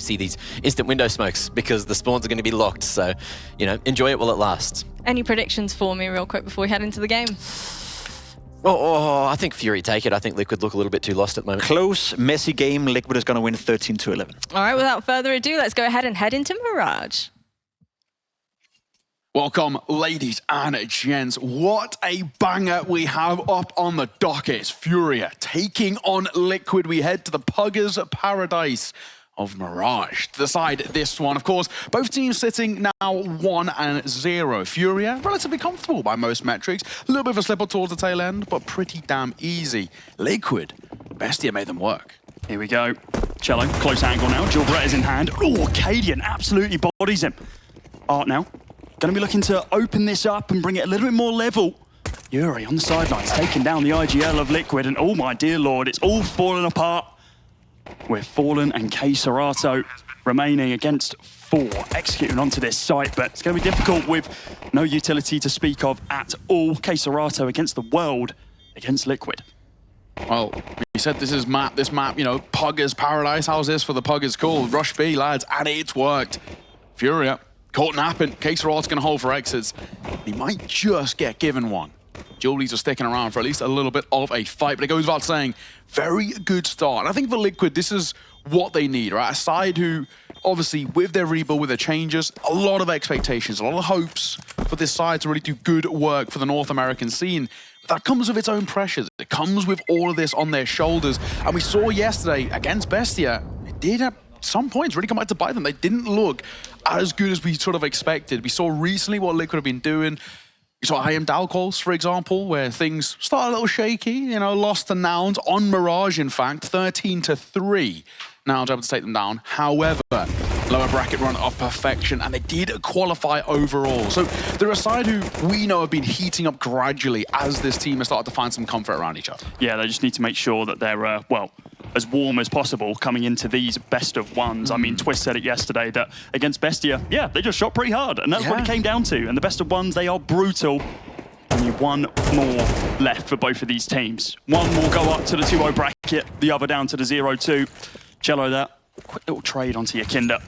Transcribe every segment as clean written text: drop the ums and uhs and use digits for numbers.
see these instant window smokes because the spawns are going to be locked. So, you know, enjoy it while it lasts. Any predictions for me real quick before we head into the game? I think Fury take it. I think Liquid look a little bit too lost at the moment. Close, messy game. Liquid is going to win 13-11. All right, without further ado, let's go ahead and head into Mirage. Welcome, ladies and gents. What a banger we have up on the docket. It's FURIA taking on Liquid. We head to the Puggers Paradise of Mirage to decide this one. Of course, both teams sitting now 1-0. FURIA, relatively comfortable by most metrics. A little bit of a slip up towards the tail end, but pretty damn easy. Liquid, BESTIA made them work. Here we go. chelo, close angle now. Gilbert is in hand. Oh, cadiaN absolutely bodies him. Art now. Going to be looking to open this up and bring it a little bit more level. Yuri on the sidelines, taking down the IGL of Liquid, and oh my dear lord, it's all falling apart. With Fallen and KSCERATO remaining against 4, executing onto this site, but it's going to be difficult with no utility to speak of at all. KSCERATO against the world, against Liquid. Well, we said this map, you know, Puggers Paradise. How's this for the Puggers called? Rush B, lads, and it's worked. FURIA caught napping. KSCERATO's going to hold for exits. He might just get given one. Julies are sticking around for at least a little bit of a fight, but it goes without saying, very good start. And I think for Liquid, this is what they need, right? A side who, obviously, with their rebuild, with their changes, a lot of expectations, a lot of hopes for this side to really do good work for the North American scene. But that comes with its own pressures. It comes with all of this on their shoulders. And we saw yesterday against BESTIA, it did at some points really come back to bite them. They didn't look as good as we sort of expected. We saw recently what Liquid have been doing. You saw Buchholz, for example, where things started a little shaky, you know, lost to Nouns on Mirage, in fact, 13-3. Nouns able to take them down. However, lower bracket run of perfection, and they did qualify overall. So they're a side who we know have been heating up gradually as this team has started to find some comfort around each other. Yeah, they just need to make sure that they're, well, as warm as possible coming into these best of ones. I mean, Twist said it yesterday that against BESTIA, yeah, they just shot pretty hard, and that's what it came down to. And the best of ones, they are brutal. Only one more left for both of these teams. One will go up to the 2-0 bracket, the other down to the 0-2. chelo there, quick little trade onto Yakinda.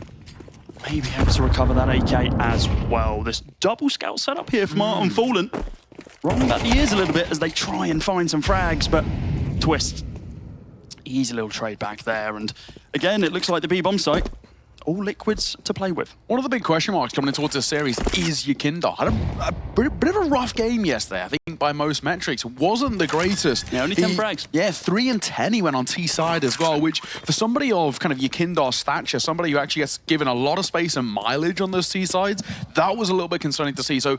Maybe able to recover that AK as well. This double scout setup here from Art and Fallen. Rolling back the ears a little bit as they try and find some frags, but Twist, easy little trade back there. And again, it looks like the B-bomb site, all Liquids to play with. One of the big question marks coming in towards this series is Yakinda. Had a bit of a rough game yesterday, I think, by most metrics. Wasn't the greatest. Yeah, only 10 frags. Yeah, 3 and 10 he went on T-side as well, which for somebody of kind of Yakinda's stature, somebody who actually gets given a lot of space and mileage on those T-sides, that was a little bit concerning to see. So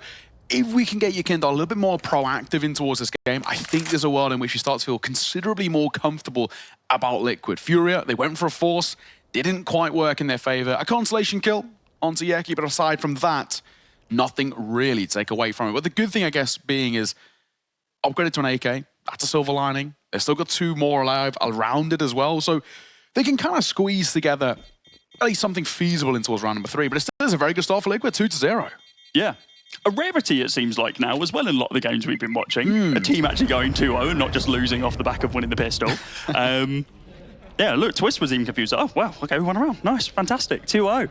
if we can get Yakinda a little bit more proactive in towards this game, I think there's a world in which we start to feel considerably more comfortable about Liquid. FURIA, they went for a force, didn't quite work in their favor. A consolation kill onto Yeki, but aside from that, nothing really to take away from it. But the good thing, I guess, being is upgraded to an AK. That's a silver lining. They've still got 2 more alive around it as well. So they can kind of squeeze together at least something feasible in towards round number 3. But it still is a very good start for Liquid, 2-0. Yeah. A rarity, it seems like now, as well in a lot of the games we've been watching. A team actually going 2-0 and not just losing off the back of winning the pistol. Yeah, look, Twist was even confused. Oh, wow, okay, we won around. Nice, fantastic, 2-0.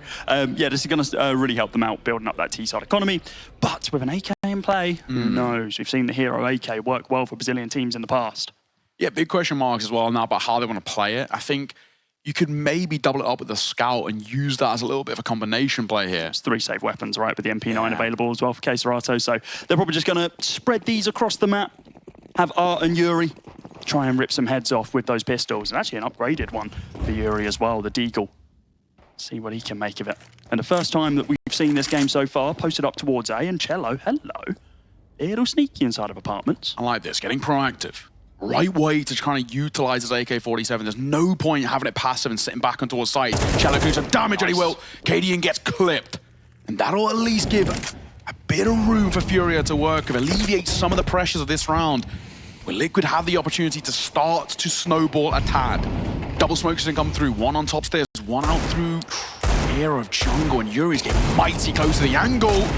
Yeah, this is going to really help them out, building up that T-side economy. But with an AK in play, who knows? We've seen the hero AK work well for Brazilian teams in the past. Yeah, big question marks as well now about how they want to play it. I think you could maybe double it up with the Scout and use that as a little bit of a combination play here. It's 3 safe weapons, right, with the MP9 available as well for KSCERATO. So they're probably just going to spread these across the map, have Art and Yuri try and rip some heads off with those pistols. And actually an upgraded one for Yuri as well, the Deagle. See what he can make of it. And the first time that we've seen this game so far, posted up towards A, and chelo, hello. A little sneaky inside of apartments. I like this, getting proactive. Right way to kind of utilize his AK-47. There's no point having it passive and sitting back on towards sight. chelo doing some damage, and he will. cadiaN gets clipped. And that'll at least give a bit of room for FURIA to work with, alleviate some of the pressures of this round. Where Liquid have the opportunity to start to snowball a tad. Double smokes can come through, 1 on top stairs, 1 out through air of jungle, and Yuri's getting mighty close to the angle.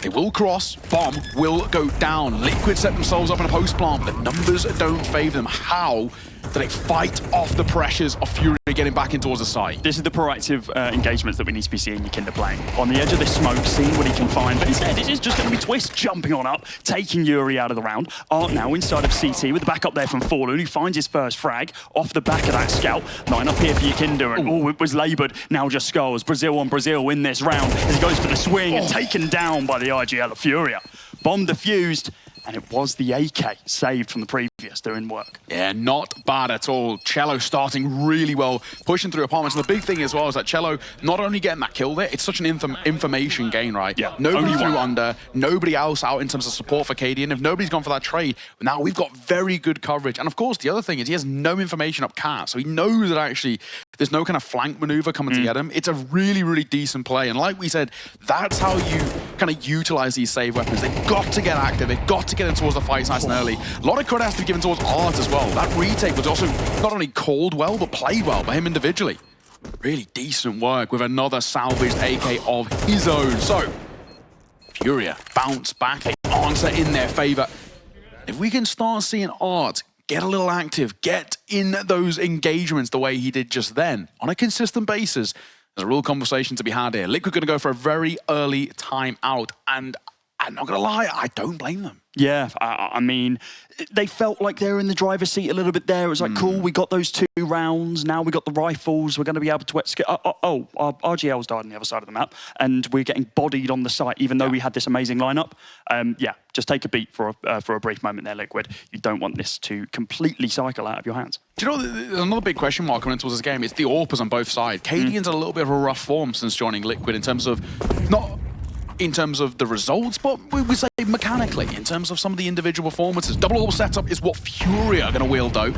They will cross, bomb will go down. Liquid set themselves up in a post plant, but the numbers don't favor them. How that they fight off the pressures of FURIA getting back in towards the site. This is the proactive engagements that we need to be seeing Yikinda playing. On the edge of this smoke, seeing what he can find. But instead, this is just going to be Twist jumping on up, taking Yuri out of the round. Art now inside of CT with the backup there from Fallen, who finds his first frag off the back of that scout. Line up here for Yikinda, and it was laboured. Now just Skulls. Brazil on Brazil in this round as he goes for the swing and taken down by the IGL of FURIA. Bomb defused. And it was the AK saved from the previous doing work. Yeah, not bad at all. chelo starting really well, pushing through apartments. And the big thing as well is that chelo not only getting that kill there, it's such an information gain, right? Yeah. Nobody threw under, nobody else out in terms of support for cadiaN. If nobody's gone for that trade, now we've got very good coverage. And of course, the other thing is he has no information up cat, so he knows that actually there's no kind of flank maneuver coming to get him. It's a really, really decent play. And like we said, that's how you kind of utilize these save weapons. They've got to get active. They've got to get in towards the fight nice and early. A lot of credit has to be given towards Art as well. That retake was also not only called well, but played well by him individually. Really decent work with another salvaged AK of his own. So, FURIA bounce back. They answer in their favor. If we can start seeing Art get a little active, get in those engagements the way he did just then, on a consistent basis, there's a real conversation to be had here. Liquid going to go for a very early timeout, and I'm not going to lie, I don't blame them. Yeah, I mean, they felt like they were in the driver's seat a little bit there. It was like, cool, we got those 2 rounds. Now we got the rifles. We're going to be able to execute. Our RGL's died on the other side of the map, and we're getting bodied on the site, even though we had this amazing lineup. Yeah, just take a beat for a brief moment there, Liquid. You don't want this to completely cycle out of your hands. Do you know, there's another big question mark coming into this game. It's the AWPers on both sides. cadiaN's a little bit of a rough form since joining Liquid in terms of, not in terms of the results, but we say mechanically, in terms of some of the individual performances. Double AWP setup is what FURIA are going to wield, though.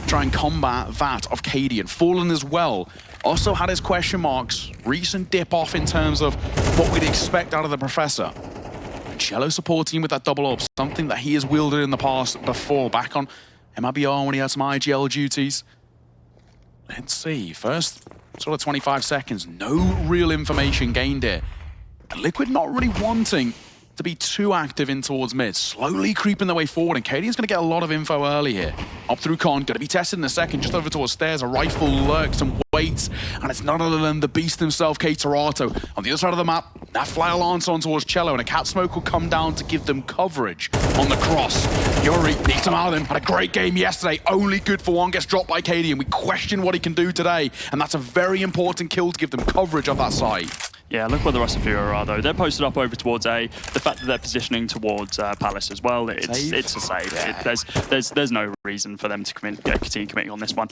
Try and combat that of cadiaN. Fallen as well. Also had his question marks. Recent dip off in terms of what we'd expect out of the Professor. chelo supporting with that double AWP, something that he has wielded in the past before, back on MIBR when he had some IGL duties. Let's see. First sort of 25 seconds. No real information gained here. Liquid not really wanting to be too active in towards mid, slowly creeping their way forward, and cadiaN's going to get a lot of info early here. Up through Con, going to be tested in a second, just over towards stairs, a rifle lurks and waits, and it's none other than the beast himself, KSCERATO. On the other side of the map, that fly lance on towards chelo, and a cat smoke will come down to give them coverage on the cross. Yuri needs him out of him, had a great game yesterday, only good for one, gets dropped by cadiaN. We question what he can do today, and that's a very important kill to give them coverage of that side. Yeah, look where the rest of FURIA are, though. They're posted up over towards A. The fact that they're positioning towards Palace as well, it's a save. Yeah. There's no reason for them to continue committing on this one.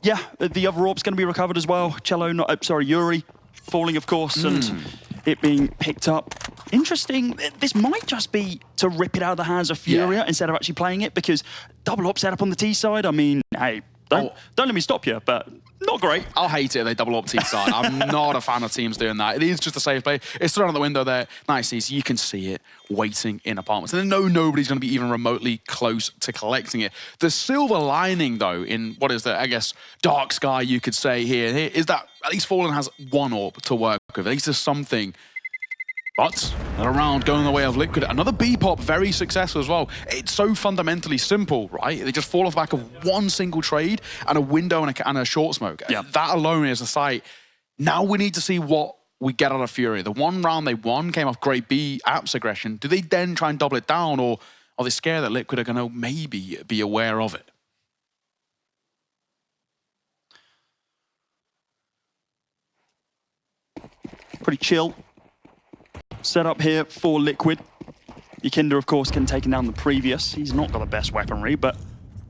Yeah, the other AWP's going to be recovered as well. Yuri falling, of course, and it being picked up. Interesting. This might just be to rip it out of the hands of FURIA instead of actually playing it, because double AWP set up on the T side. I mean, hey, don't let me stop you, but not great. I'll hate it if they double up T side. I'm not a fan of teams doing that. It is just a safe play. It's thrown out the window there. Nice, easy. You can see it waiting in apartments. And then nobody's going to be even remotely close to collecting it. The silver lining, though, in what is the, I guess, dark sky you could say here, is that at least Fallen has one AWP to work with. At least there's something. But another round going the way of Liquid. Another B-pop, very successful as well. It's so fundamentally simple, right? They just fall off the back of one single trade and a window and a short smoke. Yeah. That alone is a sight. Now we need to see what we get out of FURIA. The one round they won came off great B apps aggression. Do they then try and double it down, or are they scared that Liquid are going to maybe be aware of it? Pretty chill set up here for Liquid. Yikinda, of course, can take down the previous. He's not got the best weaponry, but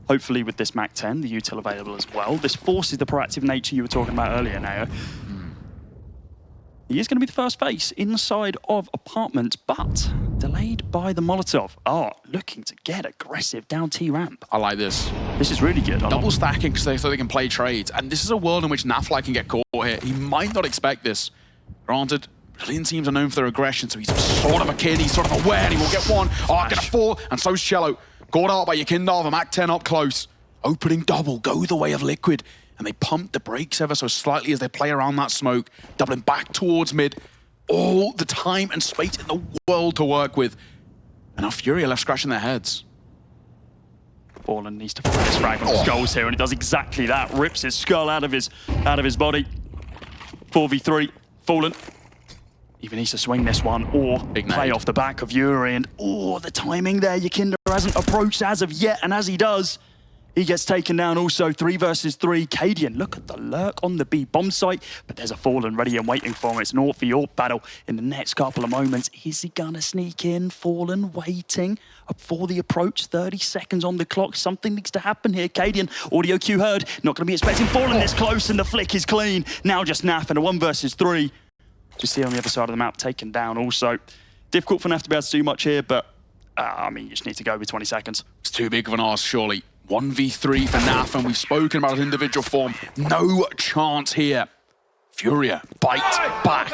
hopefully with this MAC-10, the util available as well. This forces the proactive nature you were talking about earlier, Nao. He is going to be the first face inside of apartment, but delayed by the Molotov. Looking to get aggressive down T-ramp. I like this. This is really good. Double stacking so they can play trades. And this is a world in which Nafly can get caught here. He might not expect this. Granted, Brazilian teams are known for their aggression, so he's sort of a kid, he's sort of aware, and he will get one. Gonna fall, and so's chelo. Caught out by Yikinda, the MAC-10 up close. Opening double, go the way of Liquid. And they pump the brakes ever so slightly as they play around that smoke, doubling back towards mid. All the time and space in the world to work with. And now FURIA left scratching their heads. Fallen needs to find his fragment of skulls here, and he does exactly that. Rips his skull out of his body. 4v3. Fallen. Either needs to swing this one or play off the back of Yuri. And the timing there. Yakinda hasn't approached as of yet, and as he does, he gets taken down also. 3 versus 3. cadiaN, look at the lurk on the B bomb site, but there's a Fallen ready and waiting for him. It's an AWP battle in the next couple of moments. Is he gonna sneak in? Fallen waiting for the approach. 30 seconds on the clock. Something needs to happen here. cadiaN, audio cue heard. Not gonna be expecting Fallen this close, and the flick is clean. Now just Naf and a 1 versus 3. Just see on the other side of the map, taken down also. Difficult for Naf to be able to do much here, but I mean, you just need to go with 20 seconds. It's too big of an ask, surely. 1v3 for Naf, and we've spoken about his individual form. No chance here. FURIA bite back.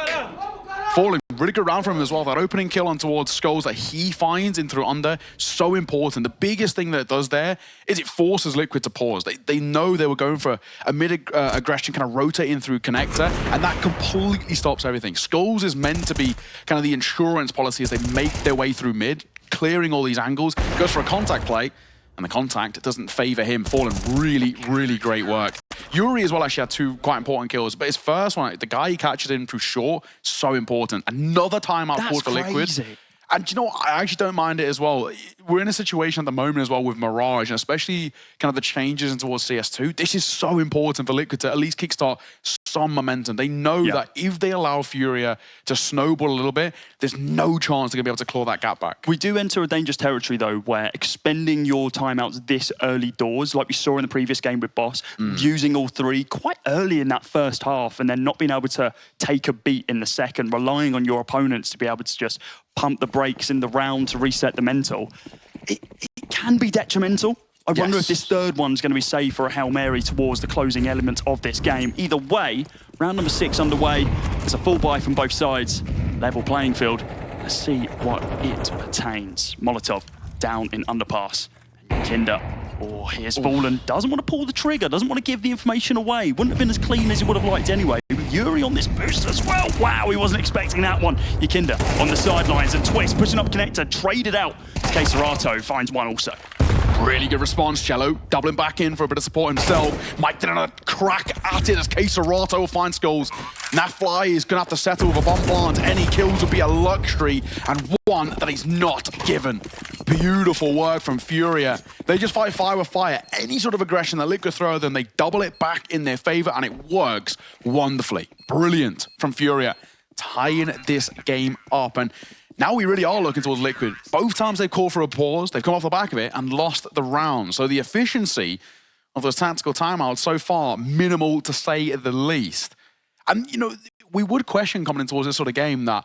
Falling, really good round for him as well. That opening kill on towards Skulls that he finds in through under, so important. The biggest thing that it does there is it forces Liquid to pause. They know they were going for a mid-aggression, kind of rotating through connector, and that completely stops everything. Skulls is meant to be kind of the insurance policy as they make their way through mid, clearing all these angles, goes for a contact play, and the contact doesn't favor him. Fallen, really, really great work. Yuri as well actually had 2 quite important kills, but his first one, the guy he catches in through short, so important. Another timeout called for Liquid. And you know what? I actually don't mind it as well. We're in a situation at the moment as well with Mirage, and especially kind of the changes in towards CS2. This is so important for Liquid to at least kickstart some momentum. They know that if they allow FURIA to snowball a little bit, there's no chance they're going to be able to claw that gap back. We do enter a dangerous territory, though, where expending your timeouts this early doors, like we saw in the previous game with Boss, using all 3 quite early in that first half, and then not being able to take a beat in the second, relying on your opponents to be able to just pump the brakes in the round to reset the mental. It can be detrimental. I wonder if this third one's going to be safe for a Hail Mary towards the closing element of this game. Either way, round number 6 underway. It's a full buy from both sides. Level playing field. Let's see what it pertains. Molotov down in underpass. Yakinda, here's Fallen. Doesn't want to pull the trigger, doesn't want to give the information away. Wouldn't have been as clean as he would have liked anyway. With Yuri on this boost as well. Wow, he wasn't expecting that one. Yakinda on the sidelines, and Twist pushing up connector, traded out. KSCERATO finds one also. Really good response, Chelo. Doubling back in for a bit of support himself. Mike did a crack at it as KSCERATO will find Skulls. Nafly is going to have to settle with a bomb plant. Any kills would be a luxury, and one that he's not given. Beautiful work from FURIA. They just fight fire with fire. Any sort of aggression that Liquid throw, then they double it back in their favor, and it works wonderfully. Brilliant from FURIA, tying this game up. And now we really are looking towards Liquid. Both times they've called for a pause, they've come off the back of it and lost the round. So the efficiency of those tactical timeouts so far, minimal to say the least. And, you know, we would question coming in towards this sort of game that,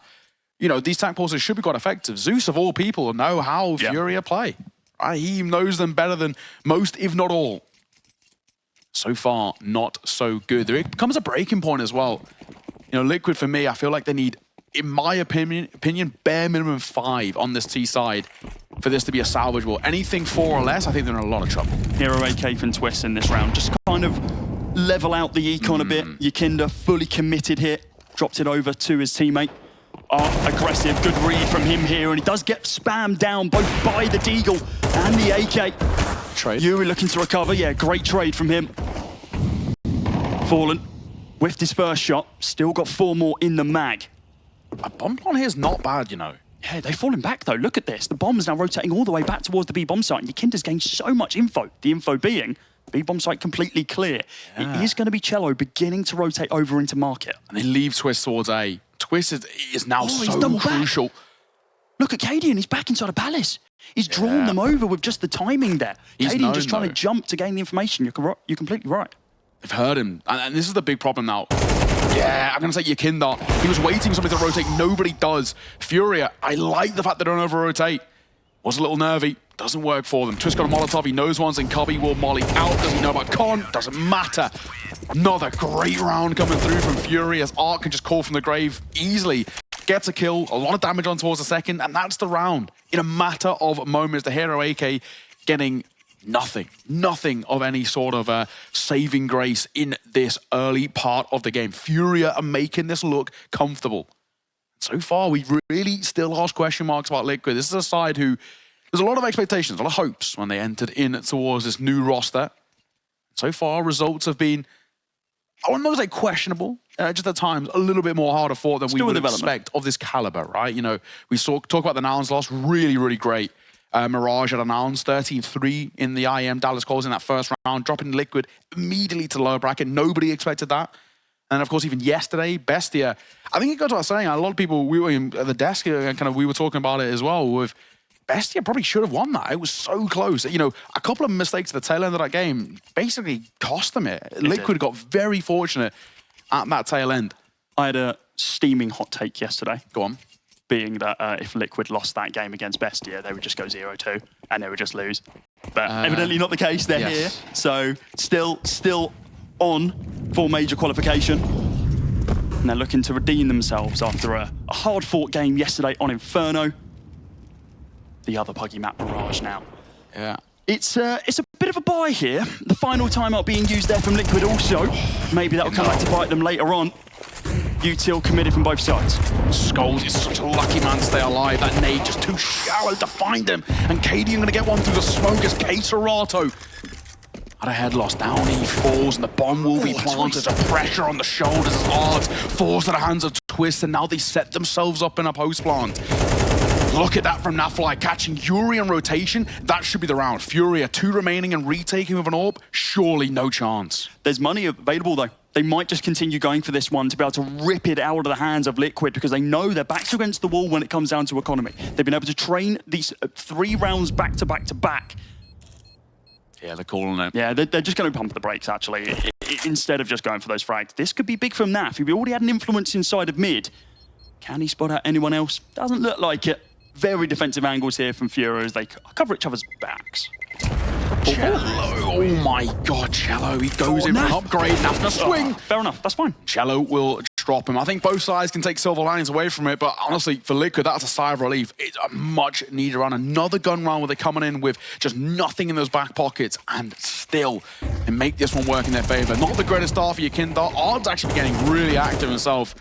you know, these tac pauses should be quite effective. Zeus, of all people, know how FURIA play. Right? He knows them better than most, if not all. So far, not so good. There becomes a breaking point as well. You know, Liquid, for me, I feel like they need, in my opinion, bare minimum 5 on this T side for this to be a salvageable. Anything 4 or less, I think they're in a lot of trouble. Hero AK from Twist in this round. Just kind of level out the econ a bit. Yakinda fully committed here. Dropped it over to his teammate. Aggressive, good read from him here, and he does get spammed down both by the Deagle and the AK. Trade. Yuri looking to recover. Yeah, great trade from him. Fallen whiffed his first shot. Still got 4 more in the mag. A bomb on here is not bad, you know. Yeah, they've fallen back though. Look at this. The bomb's now rotating all the way back towards the B bomb site, and Yakinda's gained so much info. The info being B bomb site completely clear. It is going to be Chelo beginning to rotate over into market. And they leave Twist towards A. Twist is now so crucial. Back. Look at cadiaN, he's back inside a palace. He's drawn them over with just the timing there. cadiaN just trying to jump to gain the information. You're completely right. They've heard him, and this is the big problem now. Yeah, I'm going to say Yakinda. He was waiting for somebody to rotate. Nobody does. FURIA, I like the fact they don't over-rotate. Was a little nervy. Doesn't work for them. Twist got a Molotov. He knows one's in Cubby. Will molly out. Does he know about Con? Doesn't matter. Another great round coming through from FURIA as Arc can just call from the grave easily. Gets a kill. A lot of damage on towards the second. And that's the round. In a matter of moments, the Hero AK getting nothing of any sort of saving grace in this early part of the game. FURIA are making this look comfortable. So far, we really still ask question marks about Liquid. This is a side who There's a lot of expectations, a lot of hopes when they entered in towards this new roster. So far, results have been, I wouldn't say questionable, just at times a little bit more harder fought than we would expect of this caliber, right? You know, we talk about the Nouns loss, really, really great. Mirage at a Nouns, 13-3 in the IM Dallas calls in that first round, dropping Liquid immediately to the lower bracket. Nobody expected that. And of course, even yesterday, BESTIA, I think it goes without saying, a lot of people, we were at the desk, we were talking about it as well, with BESTIA probably should have won that. It was so close. You know, a couple of mistakes at the tail end of that game basically cost them it. Liquid got very fortunate at that tail end. I had a steaming hot take yesterday. Go on. Being that if Liquid lost that game against BESTIA, they would just go 0-2 and they would just lose. But evidently not the case. They're here. So still on for major qualification. And they're looking to redeem themselves after a hard-fought game yesterday on Inferno. The other puggy map, Mirage now. Yeah. It's a bit of a buy here. The final timeout being used there from Liquid also. Maybe that'll come back to bite them later on. Util committed from both sides. Skulls is such a lucky man to stay alive. That nade just too shallow to find him. And cadiaN going to get one through the smoke as KSCERATO at a head loss. Down he falls and the bomb will be planted. The pressure on the shoulders as odds falls to the hands of Twist, and now they set themselves up in a post plant. Look at that from Nafly, catching Yuri on rotation. That should be the round. Furia, 2 remaining and retaking with an AWP. Surely no chance. There's money available though. They might just continue going for this one to be able to rip it out of the hands of Liquid because they know their backs against the wall when it comes down to economy. They've been able to train these 3 rounds back to back to back. Yeah, they're calling it. Yeah, they're just going to pump the brakes, actually, instead of just going for those frags. This could be big from Naf. He already had an influence inside of mid. Can he spot out anyone else? Doesn't look like it. Very defensive angles here from Furia as they cover each other's backs. chelo, oh my god, chelo. He goes in for an upgrade. Naf to swing. Fair enough, that's fine. chelo will drop him. I think both sides can take silver linings away from it, but honestly, for Liquid, that's a sigh of relief. It's a much needed round. Another gun round where they're coming in with just nothing in those back pockets and still and make this one work in their favor. Not the greatest start for Yakinda. Ard's actually getting really active himself.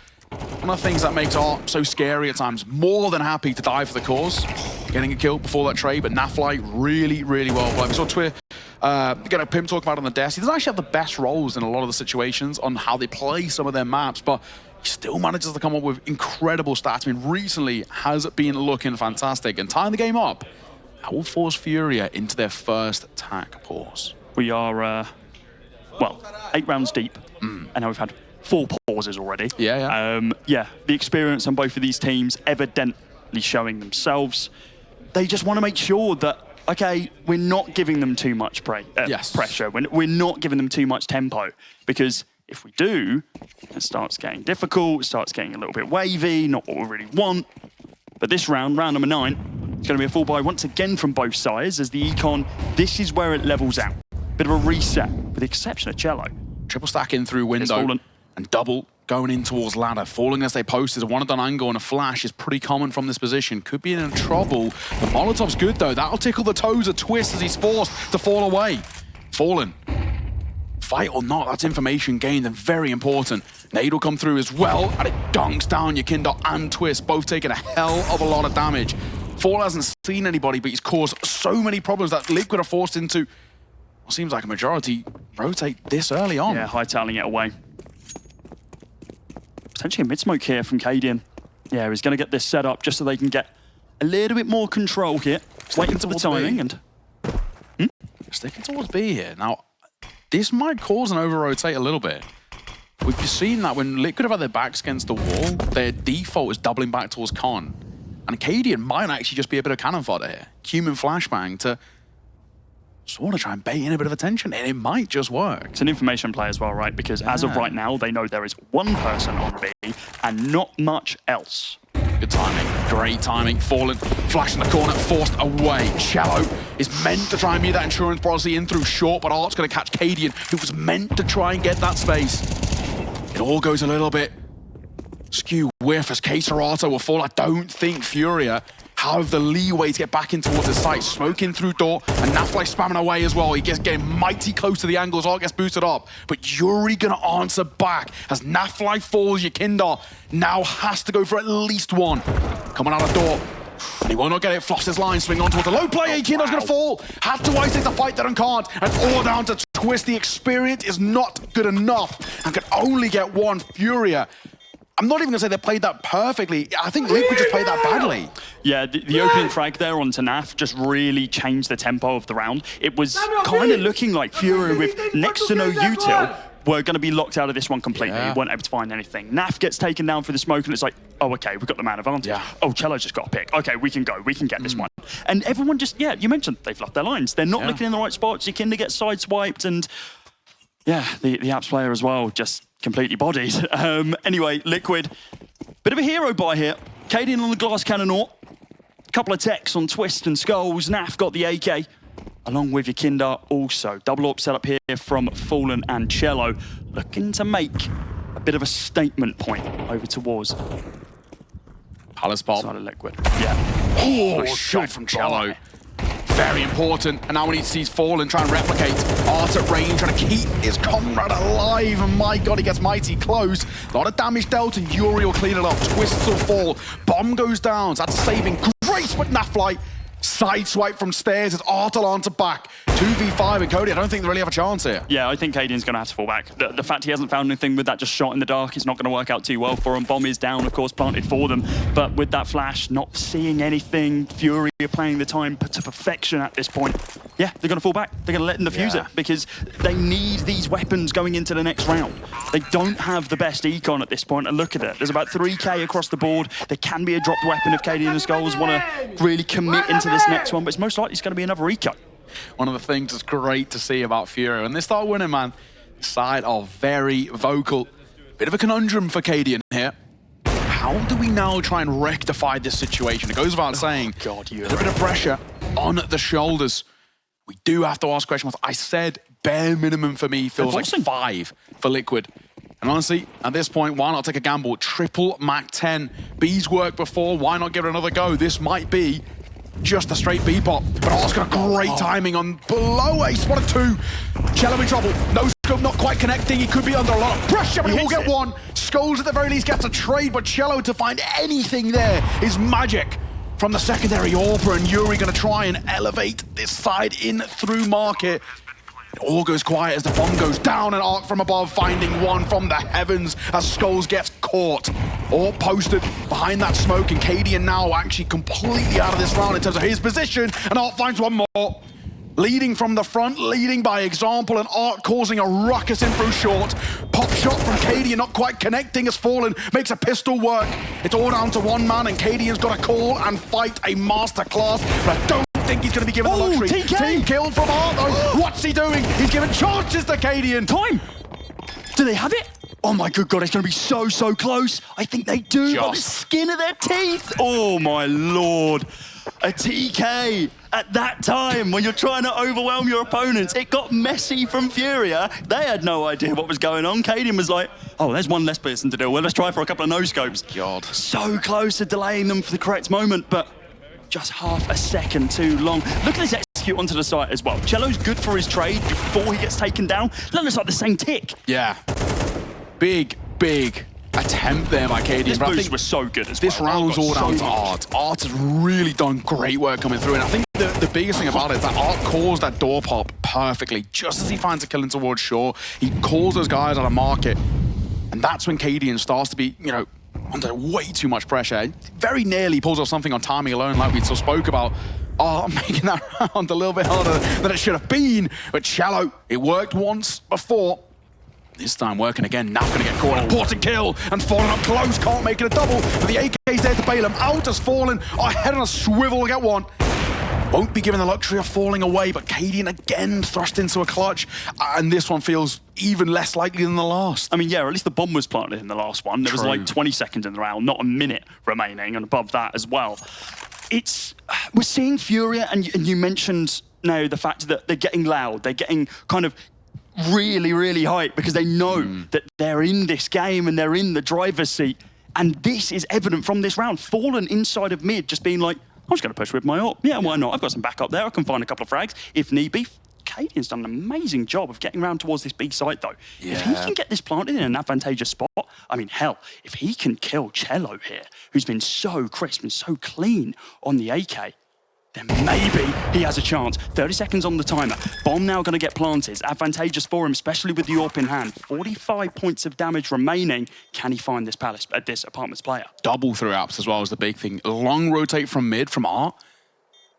One of the things that makes Art so scary at times. More than happy to die for the cause. Getting a kill before that trade, but Nafly really, really well played. We saw get a Pim talk about it on the desk. He doesn't actually have the best roles in a lot of the situations on how they play some of their maps, but he still manages to come up with incredible stats. I mean, recently has been looking fantastic, and tying the game up, that will force Furia into their first attack pause. We are, well, 8 rounds deep, and now we've had 4 pauses already. Yeah. Yeah, the experience on both of these teams evidently showing themselves. They just want to make sure that, okay, we're not giving them too much pressure. We're not giving them too much tempo, because if we do, it starts getting difficult, it starts getting a little bit wavy, not what we really want. But this round, round number 9, it's going to be a full buy once again from both sides, as the Econ, this is where it levels out. Bit of a reset, with the exception of chelo. Triple stack in through window, and double going in towards ladder. Falling as they post is a one-and-done angle, and a flash is pretty common from this position. Could be in trouble. The Molotov's good though. That'll tickle the toes of Twist as he's forced to fall away. Fallen. Fight or not, that's information gained and very important. Nade will come through as well, and it dunks down Yakinda and Twist, both taking a hell of a lot of damage. Fall hasn't seen anybody, but he's caused so many problems that Liquid are forced into what seems like a majority rotate this early on. Yeah, hightailing it away. Potentially a mid-smoke here from cadiaN. Yeah, he's going to get this set up just so they can get a little bit more control here. Waiting for the timing and... Sticking towards B here. Now, this might cause an over-rotate a little bit. We've seen that when Liquid have had their backs against the wall, their default is doubling back towards Con. And cadiaN might actually just be a bit of cannon fodder here. Human flashbang to sort of try and bait in a bit of attention, and it might just work. It's an information play as well, right? Because as of right now, they know there is one person on B and not much else. Good timing, great timing. Fallen, flash in the corner, forced away. chelo is meant to try and meet that insurance policy in through short, but Art's going to catch cadiaN, who was meant to try and get that space. It all goes a little bit skew whiff as KSCERATO will fall. I don't think Furia have the leeway to get back in towards the site. Smoking through door, and Nafly spamming away as well. He gets getting mighty close to the angles. Art gets boosted up, but Yuri gonna answer back as Nafly falls. Yakinda now has to go for at least one. Coming out of door, and he will not get it. Floss's line, swing on towards the low play. Akino's going to fall. Had to isolate the fight there and can't. And all down to Twist. The experience is not good enough and can only get one. Furia, I'm not even going to say they played that perfectly. I think Liquid just played that badly. Yeah, the opening frag there onto NAF just really changed the tempo of the round. It was kind of looking like Furia with next to no util were going to be locked out of this one completely. Yeah. Weren't able to find anything. NAF gets taken down for the smoke and it's like, oh, okay, we've got the man advantage. Yeah. Oh, chelo just got a pick. Okay, we can go. We can get this one. And everyone just, yeah, you mentioned they've left their lines. They're not looking in the right spots. Yakinda gets sideswiped and yeah, the Apps player as well, just completely bodied. Anyway, Liquid, bit of a hero buy here. cadiaN on the glass cannon ore. Couple of techs on Twist and Skulls. NAF got the AK, along with Yakinda also. Double AWP set up here from Fallen and chelo, looking to make a bit of a statement point over towards Palace Bob. side of Liquid. Yeah. Oh, shot from chelo. Very important. And now when he sees Fallen try and replicate, Art at range, trying to keep his comrade alive. And my God, he gets mighty close. A lot of damage dealt, and Yuri will clean it up. Twists will fall. Bomb goes down. That's a saving grace, but Naflight sideswipe from stairs as Artelan to back. 2v5 and Cody, I don't think they really have a chance here. Yeah, I think cadiaN's going to have to fall back. The fact he hasn't found anything with that just shot in the dark is not going to work out too well for him. Bomb is down, of course, planted for them. But with that flash, not seeing anything, Fury are playing the time to perfection at this point. Yeah, they're going to fall back. They're going to let them defuse it because they need these weapons going into the next round. They don't have the best econ at this point, and look at it. There's about 3k across the board. There can be a dropped weapon if cadiaN and Skulls want to really commit into this next one, but it's most likely it's going to be another eco. One of the things that's great to see about Furia, when they start winning, man, the side are very vocal. Bit of a conundrum for cadiaN here. How do we now try and rectify this situation? It goes without saying, a little bit of pressure on the shoulders. We do have to ask questions. I said bare minimum for me feels like 5 for Liquid. And honestly, at this point, why not take a gamble? Triple Mac 10. B's worked before, why not give it another go? This might be just a straight B-pop. But Art's got a great timing on below a spot of 2. chelo in trouble. No scope, not quite connecting. He could be under a lot of pressure, but he will get one. Skulls at the very least gets a trade, but chelo to find anything there is magic. From the secondary AWPer, and Yuri going to try and elevate this side in through market. It all goes quiet as the bomb goes down, and Arc from above finding one from the heavens as Skulls gets caught. All posted behind that smoke, and cadiaN now actually completely out of this round in terms of his position, and Arc finds one more. Leading from the front, leading by example, and Arc causing a ruckus in through short. Pop shot from cadiaN, not quite connecting as Fallen makes a pistol work. It's all down to one man, and cadiaN's got to call and fight a masterclass, but I don't think he's going to be given the luxury. Team kill from Art though. What's he doing? He's giving chances to cadiaN. Time! Do they have it? Oh my good God, it's going to be so, so close. I think they do, by the skin of their teeth. Oh my Lord. A TK at that time when you're trying to overwhelm your opponents. It got messy from Furia. They had no idea what was going on. cadiaN was like, oh, there's one less person to deal with. Let's try for a couple of no-scopes. God. So close to delaying them for the correct moment, but just half a second too long. Look at this execute onto the site as well. chelo's good for his trade before he gets taken down. That looks like the same tick. Yeah. Big attempt there by cadiaN. This boost was so good as well. This round's all down to Art. Art has really done great work coming through, and I think the biggest thing about it is that Art calls that door pop perfectly. Just as he finds a kill in towards shore, he calls those guys out of market, and that's when cadiaN starts to be, you know, under way too much pressure. Very nearly pulls off something on timing alone, like we still spoke about. Making that round a little bit harder than it should have been. But chelo, it worked once before. This time working again. Now going to get caught. Important kill and Fallen up close. Can't make it a double. But the AK's there to bail him out. Has Fallen ahead on a swivel. Get one. Won't be given the luxury of falling away. But cadiaN again thrust into a clutch. And this one feels even less likely than the last. I mean, yeah, or at least the bomb was planted in the last one. There was like 20 seconds in the round, not a minute remaining, and above that as well. We're seeing Furia, and you mentioned now the fact that they're getting loud. They're getting kind of really, really hyped because they know that they're in this game and they're in the driver's seat. And this is evident from this round. Fallen inside of mid, just being like, I'm just going to push with my AWP. Yeah, why not? I've got some backup there. I can find a couple of frags if need be. cadiaN's done an amazing job of getting around towards this B site, though. Yeah. If he can get this planted in an advantageous spot, I mean, hell, if he can kill chelo here, who's been so crisp and so clean on the AK, then maybe he has a chance. 30 seconds on the timer. Bomb now going to get planted. Advantageous for him, especially with the AWP in hand. 45 points of damage remaining. Can he find this this apartments player? Double through apps as well is the big thing. Long rotate from mid, from Art.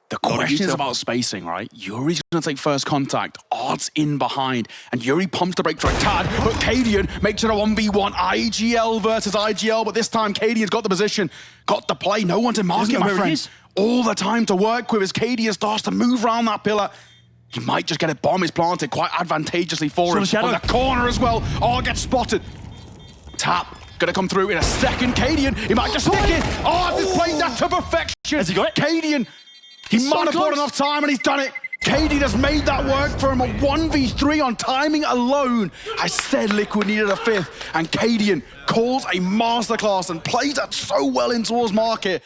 The question is about spacing, right? Yuri's going to take first contact. Art's in behind. And Yuri pumps the break for a tad. But cadiaN makes it a 1v1. IGL versus IGL. But this time, cadiaN's got the position. Got the play. No one's in market, my friend. All the time to work with as cadiaN starts to move around that pillar. He might just get a bomb. Is planted quite advantageously for him. On the corner as well. Art gets spotted. Tap. Gonna come through in a second. cadiaN. He might just stick it. Art has played that to perfection. Has he got it? cadiaN. He might have bought enough time and he's done it. cadiaN has made that work for him. A 1v3 on timing alone. I said Liquid needed a fifth, and cadiaN calls a masterclass and plays that so well in towards market.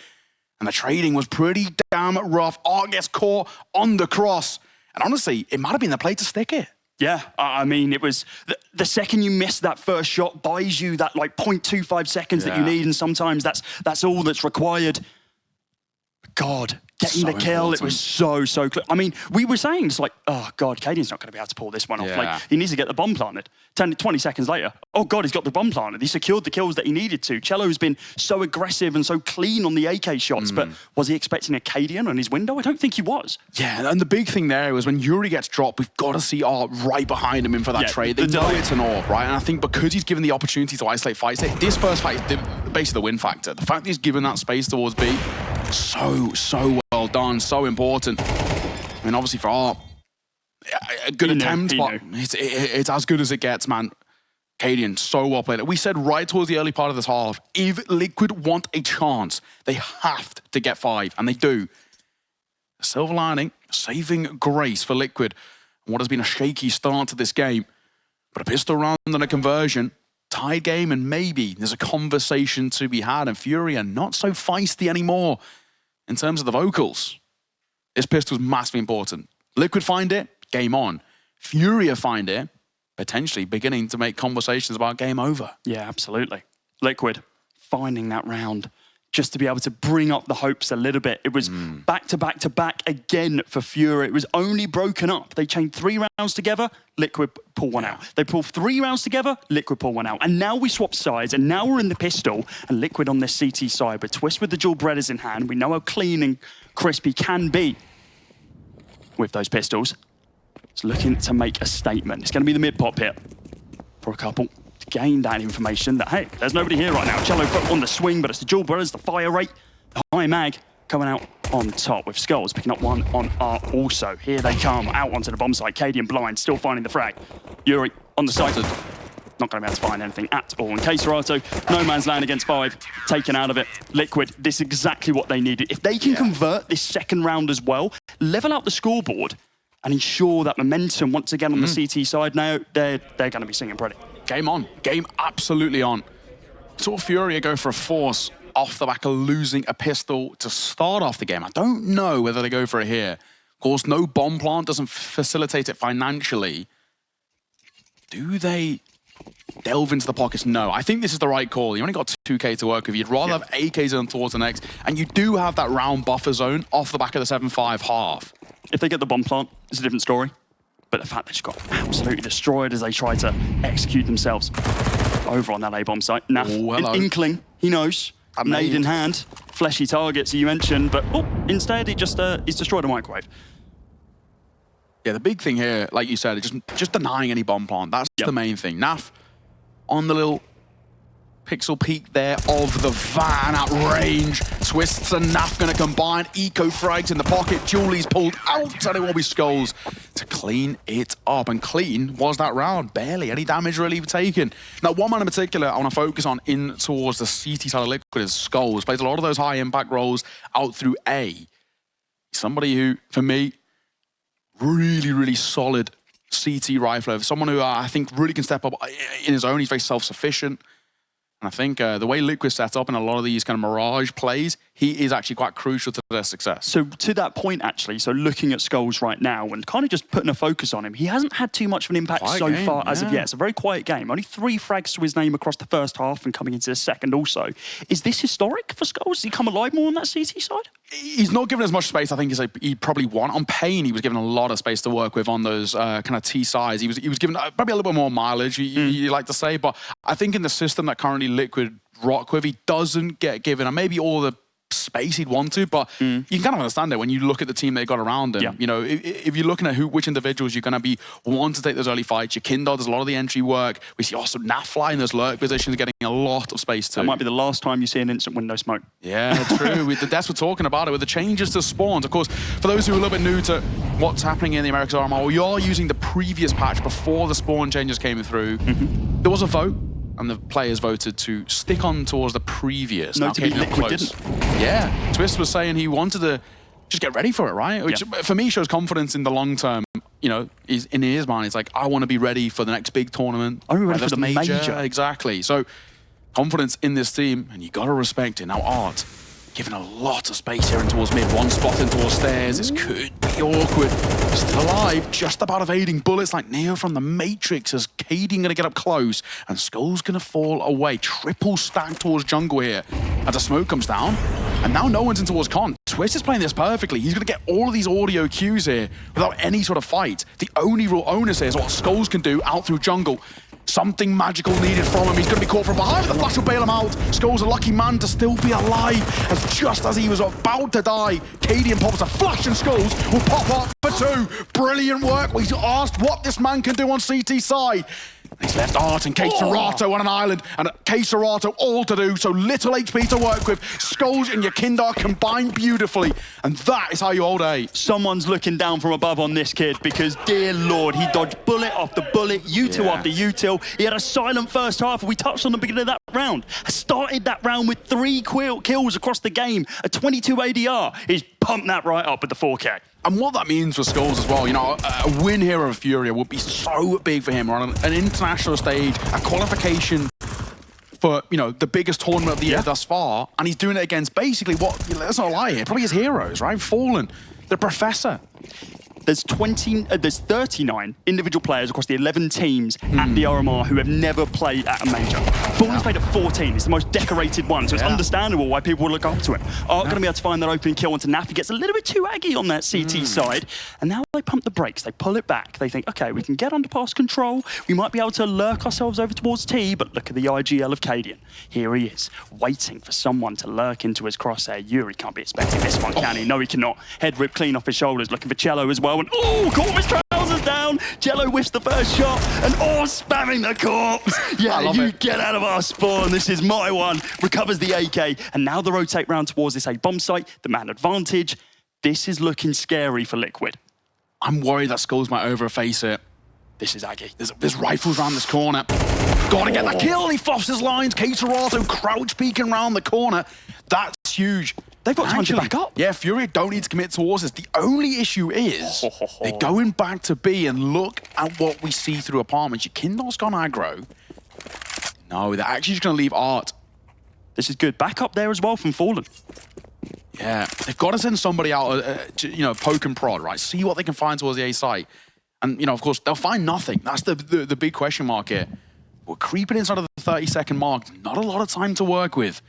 And the trading was pretty damn rough. Art gets caught on the cross. And honestly, it might have been the play to stick it. Yeah, I mean, it was the second you miss that first shot buys you that like 0.25 seconds that you need, and sometimes that's all that's required. God, getting the kill, important. It was so clear. I mean, we were saying, it's like, oh God, cadiaN's not going to be able to pull this one off. Like, he needs to get the bomb planted. 20 seconds later, oh God, he's got the bomb planted. He secured the kills that he needed to. Chelo's been so aggressive and so clean on the AK shots, but was he expecting a cadiaN on his window? I don't think he was. Yeah, and the big thing there was when Yuri gets dropped, we've got to see Art right behind him in for that trade. They know it's an AWP, right? And I think because he's given the opportunity to isolate fights, this first fight is basically the win factor. The fact that he's given that space towards B, so well done, so important. I mean, obviously for Art, a good attempt, but it's as good as it gets, man. cadiaN, so well played. We said right towards the early part of this half, if Liquid want a chance, they have to get 5, and they do. Silver lining, saving grace for Liquid, what has been a shaky start to this game. But a pistol round and a conversion, tied game, and maybe there's a conversation to be had, and FURIA not so feisty anymore in terms of the vocals. This pistol's massively important. Liquid find it, game on. FURIA find it, potentially beginning to make conversations about game over. Yeah, absolutely. Liquid finding that round just to be able to bring up the hopes a little bit. It was back to back to back again for FURIA. It was only broken up. They chained 3 rounds together, Liquid pull one out. They pull 3 rounds together, Liquid pull one out. And now we swap sides, and now we're in the pistol, and Liquid on this CT side, but Twist with the dual breaders in hand. We know how clean and crisp he can be with those pistols. It's looking to make a statement. It's going to be the mid pop here for a couple. Gain that information that, hey, there's nobody here right now. Chelo foot on the swing, but it's the dual brothers, the fire rate, the high mag coming out on top with Skulls picking up one on Art also. Here they come out onto the bomb site. cadiaN blind, still finding the frag. Yuri on the side. Not going to be able to find anything at all. And KSCERATO, no man's land against 5, taken out of it. Liquid, this is exactly what they needed. If they can convert this second round as well, level out the scoreboard and ensure that momentum once again on the CT side, now they're going to be singing pretty. Game on. Game absolutely on. Saw FURIA go for a force off the back of losing a pistol to start off the game. I don't know whether they go for it here. Of course, no bomb plant doesn't facilitate it financially. Do they delve into the pockets? No. I think this is the right call. You only got 2K to work with. You'd rather have AKs than towards the next. And you do have that round buffer zone off the back of the 7-5 half. If they get the bomb plant, it's a different story. But the fact that she got absolutely destroyed as they try to execute themselves over on that A-bomb site. Now, Inkling, he knows. Nade in hand, fleshy targets you mentioned, but instead he just he's destroyed a microwave. Yeah, the big thing here, like you said, is just denying any bomb plant. That's the main thing. Naf on the little pixel peak there of the van at range. Twists and Naf gonna combine. Eco frags in the pocket. Julie's pulled out, and it will be Skulls to clean it up. And clean was that round. Barely any damage really taken. Now, one man in particular I want to focus on in towards the CT side of Liquid is Skulls. Plays a lot of those high impact roles out through A. Somebody who, for me, really solid CT rifler. Someone who I think really can step up in his own. He's very self-sufficient. And I think the way Liquid sets up in a lot of these kind of Mirage plays, he is actually quite crucial to their success. So to that point, actually, so looking at Skulls right now and kind of just putting a focus on him, he hasn't had too much of an impact far as of yet. It's a very quiet game. Only 3 frags to his name across the first half and coming into the second also. Is this historic for Skulls? Does he come alive more on that CT side? He's not given as much space, I think, as he probably want. On Pain, he was given a lot of space to work with on those kind of T sides. He was given probably a little bit more mileage, you like to say. But I think in the system that currently Liquid rock with, he doesn't get given, and maybe all the space he'd want to, but you can kind of understand it when you look at the team they got around him. Yeah. You know, if you're looking at which individuals you're going to be wanting to take those early fights, your Kindle does a lot of the entry work. We see also Nafly in those lurk positions getting a lot of space too. That might be the last time you see an instant window smoke. Yeah, true. That's what we're talking about it with the changes to spawns. Of course, for those who are a little bit new to what's happening in the Americas RMR, we are using the previous patch before the spawn changes came through. There was a vote, and the players voted to stick on towards the previous. Notably, Liquid didn't. Yeah, Twist was saying he wanted to just get ready for it, right? Which for me shows confidence in the long term. You know, is in his mind, it's like, I want to be ready for the next big tournament. I'm ready for the major. Exactly. So confidence in this team, and you got to respect it. Now, Art given a lot of space here in towards mid, one spot in towards stairs. This could be awkward. Still alive, just about evading bullets like Neo from the Matrix as cadiaN gonna get up close and Skull's gonna fall away. Triple stack towards jungle here as the smoke comes down. And now no one's in towards Con. Twist is playing this perfectly. He's gonna get all of these audio cues here without any sort of fight. The only real onus here is what Skulls can do out through jungle. Something magical needed from him. He's going to be caught from behind. The flash will bail him out. Skull's a lucky man to still be alive. As just as he was about to die, cadiaN pops a flash and Skulls will pop up for 2. Brilliant work. We asked what this man can do on CT side. He's left Art and KSCERATO on an island, and KSCERATO all to do, so little HP to work with. Skulls and your Kindar combined beautifully, and that is how you hold A. Someone's looking down from above on this kid because, dear Lord, he dodged bullet after bullet, util after util. He had a silent first half, and we touched on the beginning of that round. Started that round with 3 kills across the game, a 22 ADR. He's pumped that right up with the 4K. And what that means for Skulls as well, you know, a win here of FURIA would be so big for him. We're on an international stage, a qualification for, you know, the biggest tournament of the year thus far, and he's doing it against basically what, let's not lie here, probably his heroes, right? Fallen, the Professor. There's 39 individual players across the 11 teams at the RMR who have never played at a major. Fallen's played at 14. It's the most decorated one, so it's understandable why people will look up to him. Aren't going to be able to find that opening kill onto Naf. He gets a little bit too aggy on that CT side, and now they pump the brakes. They pull it back. They think, okay, we can get under pass control. We might be able to lurk ourselves over towards T, but look at the IGL of cadiaN. Here he is, waiting for someone to lurk into his crosshair. Yuri can't be expecting this one, can he? No, he cannot. Head rip clean off his shoulders, looking for chelo as well. And caught his trousers down. chelo whiffs the first shot, and spamming the corpse. Yeah, you get out of our spawn. This is my one. Recovers the AK, and now the rotate round towards this A bomb site. The man advantage. This is looking scary for Liquid. I'm worried that Skulls might overface it. This is Aggie. There's rifles around this corner. Gotta get that kill. He fluffs his lines. KSCERATO crouch peeking around the corner. That's huge. They've got time to back up. Yeah, FURIA don't need to commit towards this. The only issue is they're going back to B, and look at what we see through apartments. Your Kindle's gone aggro. No, they're actually just going to leave Art. This is good. Back up there as well from Fallen. Yeah, they've got to send somebody out to, you know, poke and prod, right? See what they can find towards the A site. And, you know, of course, they'll find nothing. That's the big question mark here. We're creeping inside of the 30-second mark. Not a lot of time to work with.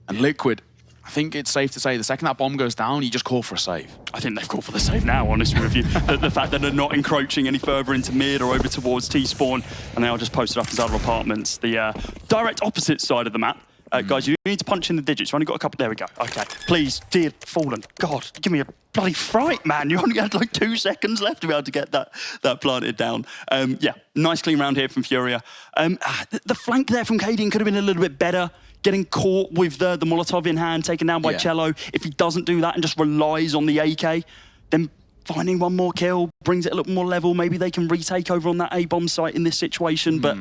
And Liquid, I think it's safe to say the second that bomb goes down, you just call for a save. I think they've called for the save now, honestly with you. the fact that they're not encroaching any further into mid or over towards T-spawn, and they are just posted up inside of apartments. The direct opposite side of the map. Guys, you need to punch in the digits. You only got a couple. There we go. Okay. Please, dear Fallen. God, give me a bloody fright, man. You only had like 2 seconds left to be able to get that planted down. Yeah, nice clean round here from FURIA. The flank there from cadiaN could have been a little bit better. Getting caught with the Molotov in hand, taken down by chelo. If he doesn't do that and just relies on the AK, then finding one more kill brings it a little more level. Maybe they can retake over on that A-bomb site in this situation, but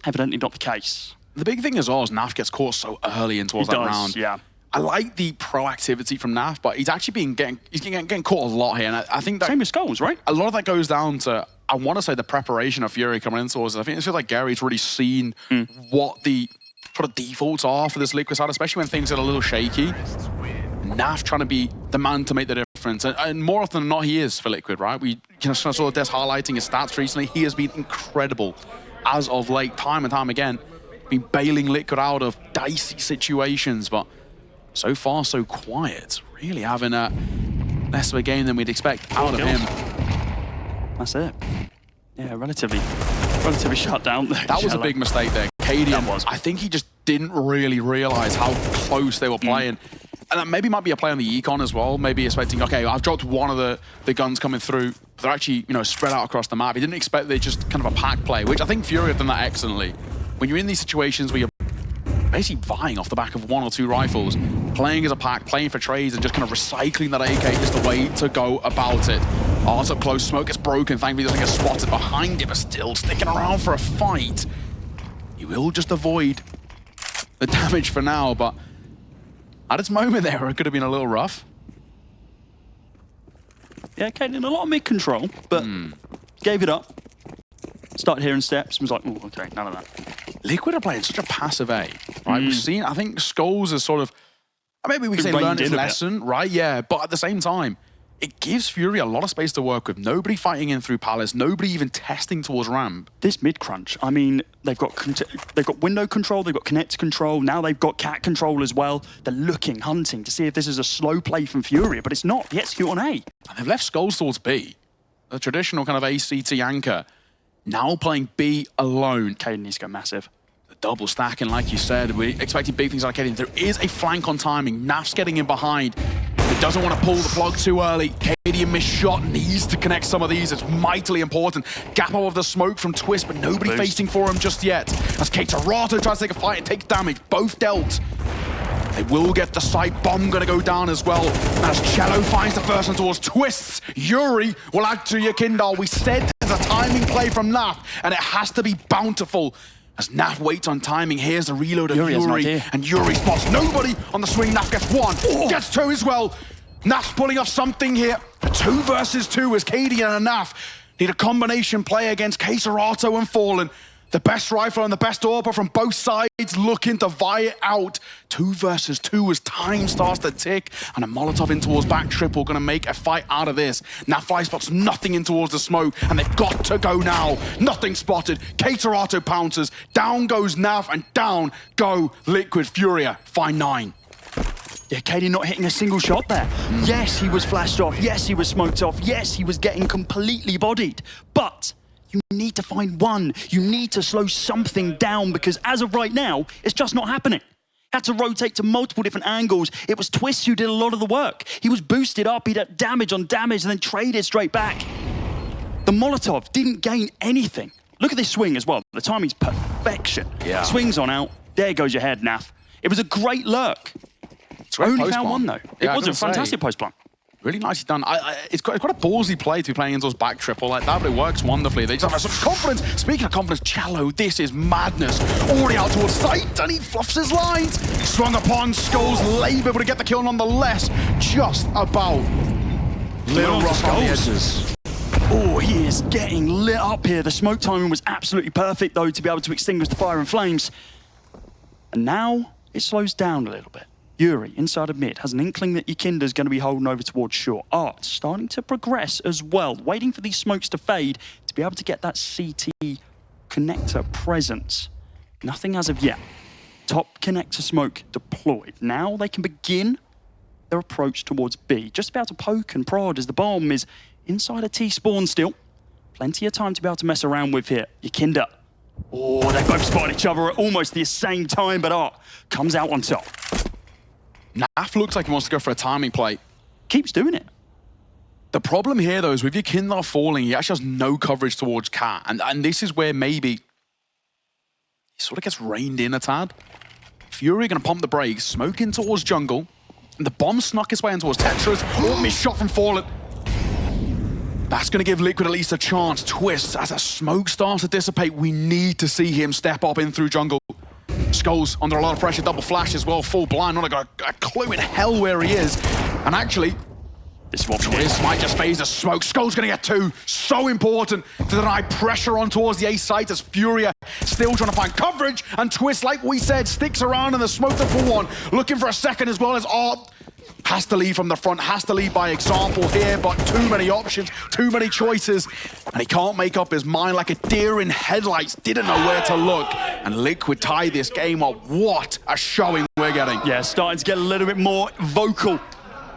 evidently not the case. The big thing is Naf gets caught so early in towards that round. Yeah. I like the proactivity from Naf, but he's actually getting caught a lot here, and I think that same with Skulls, right? A lot of that goes down to I want to say the preparation of Fury coming in towards it. I think it feels like Gary's really seen what the sort of defaults are for this Liquid side, especially when things get a little shaky. Naf trying to be the man to make the difference. And more often than not, he is for Liquid, right? We saw Des highlighting his stats recently. He has been incredible as of late, time and time again. Been bailing Liquid out of dicey situations, but so far so quiet. Really having a less of a game than we'd expect out of him. That's it. Yeah, relatively shut down there. That was a big mistake there. cadiaN, I think he just didn't really realize how close they were playing. And that maybe might be a play on the econ as well. Maybe expecting, okay, I've dropped one of the guns coming through. But they're actually, you know, spread out across the map. He didn't expect they just kind of a pack play, which I think FURIA have done that excellently. When you're in these situations where you're basically vying off the back of 1 or 2 rifles, playing as a pack, playing for trades, and just kind of recycling that AK is the way to go about it. Art's up close, smoke gets broken, thankfully doesn't get spotted behind it, but still sticking around for a fight. He will just avoid the damage for now, but at its moment there, it could have been a little rough. Yeah, cadiaN, a lot of mid-control, but gave it up. Started hearing steps, was like, oh, okay, none of that. Liquid are playing such a passive A, right? We've seen, I think Skulls is sort of, maybe we can say learn his lesson, right? Yeah, but at the same time, it gives FURIA a lot of space to work with. Nobody fighting in through Palace, nobody even testing towards ramp. This mid-crunch, I mean, they've got window control, they've got connect control, now they've got cat control as well. They're looking, hunting to see if this is a slow play from FURIA, but it's not. The execute on A. And they've left Skulls towards B. The traditional kind of ACT anchor. Now playing B alone. cadiaN needs to go massive. The double stacking, like you said, we expected big things like cadiaN. There is a flank on timing. Naf's getting in behind. He doesn't want to pull the plug too early. cadiaN missed shot, needs to connect some of these. It's mightily important. Gap out of the smoke from Twist, but nobody facing for him just yet. As KSCERATO tries to take a fight and takes damage, both dealt. They will get the site bomb gonna go down as well. As chelo finds the first one towards Twists, Yuri will add to your Kindle. We said there's a timing play from Naf, and it has to be bountiful. As Naf waits on timing, here's the reload of Yuri, and Yuri spots nobody on the swing. Naf gets 1, gets 2 as well. Naf's pulling off something here. A 2 versus 2 as cadiaN and Naf need a combination play against KSCERATO and Fallen. The best rifle and the best AWP from both sides looking to vie it out. 2 versus 2 as time starts to tick, and a Molotov in towards back triple gonna make a fight out of this. Now Fly spots nothing in towards the smoke, and they've got to go now. Nothing spotted. KSCERATO pounces. Down goes Nav, and down go Liquid FURIA. Fine 9. Yeah, cadiaN not hitting a single shot there. Yes, he was flashed off. Yes, he was smoked off. Yes, he was getting completely bodied. But you need to find one. You need to slow something down, because as of right now, it's just not happening. Had to rotate to multiple different angles. It was Twist who did a lot of the work. He was boosted up, he did damage on damage, and then traded straight back. The Molotov didn't gain anything. Look at this swing as well. The timing's perfection. Yeah. Swings on out. There goes your head, Naf. It was a great lurk. Only found one, though. It was a fantastic post-plant. Really nicely done. It's quite a ballsy play to be playing into those back triple like that, but it works wonderfully. They just have some confidence. Speaking of confidence, chelo, this is madness. Already out towards sight, and he fluffs his lines. Swung upon, Skulls labor, but to get the kill nonetheless. Just about. Little rough on the edges. Oh, he is getting lit up here. The smoke timing was absolutely perfect, though, to be able to extinguish the fire and flames. And now it slows down a little bit. Yuri, inside of mid, has an inkling that Yakinda's going to be holding over towards short. Art starting to progress as well, waiting for these smokes to fade to be able to get that CT connector presence. Nothing as of yet. Top connector smoke deployed. Now they can begin their approach towards B. Just about to poke and prod as the bomb is inside a T-spawn still. Plenty of time to be able to mess around with here. Yakinda. Oh, they both spotted each other at almost the same time, but Art comes out on top. Naf looks like he wants to go for a timing play. Keeps doing it. The problem here, though, is with Yakinda falling, he actually has no coverage towards Cat. And this is where maybe he sort of gets reined in a tad. FURIA going to pump the brakes, smoke in towards jungle. And the bomb snuck its way in towards Tetris. Oh, missed shot from Fallen. That's going to give Liquid at least a chance. Twist, as that smoke starts to dissipate, we need to see him step up in through jungle. Skulls under a lot of pressure, double flash as well, full blind, not got a clue in hell where he is. And actually, This is what we This might just phase the smoke. Skull's going to get 2. So important to deny pressure on towards the A site as Furia still trying to find coverage. And Twist, like we said, sticks around in the smoke to pull one. Looking for a second as well as Art has to lead from the front, has to lead by example here, but too many options, too many choices. And he can't make up his mind like a deer in headlights. Didn't know where to look. And Liquid tie this game up. What a showing we're getting. Yeah, starting to get a little bit more vocal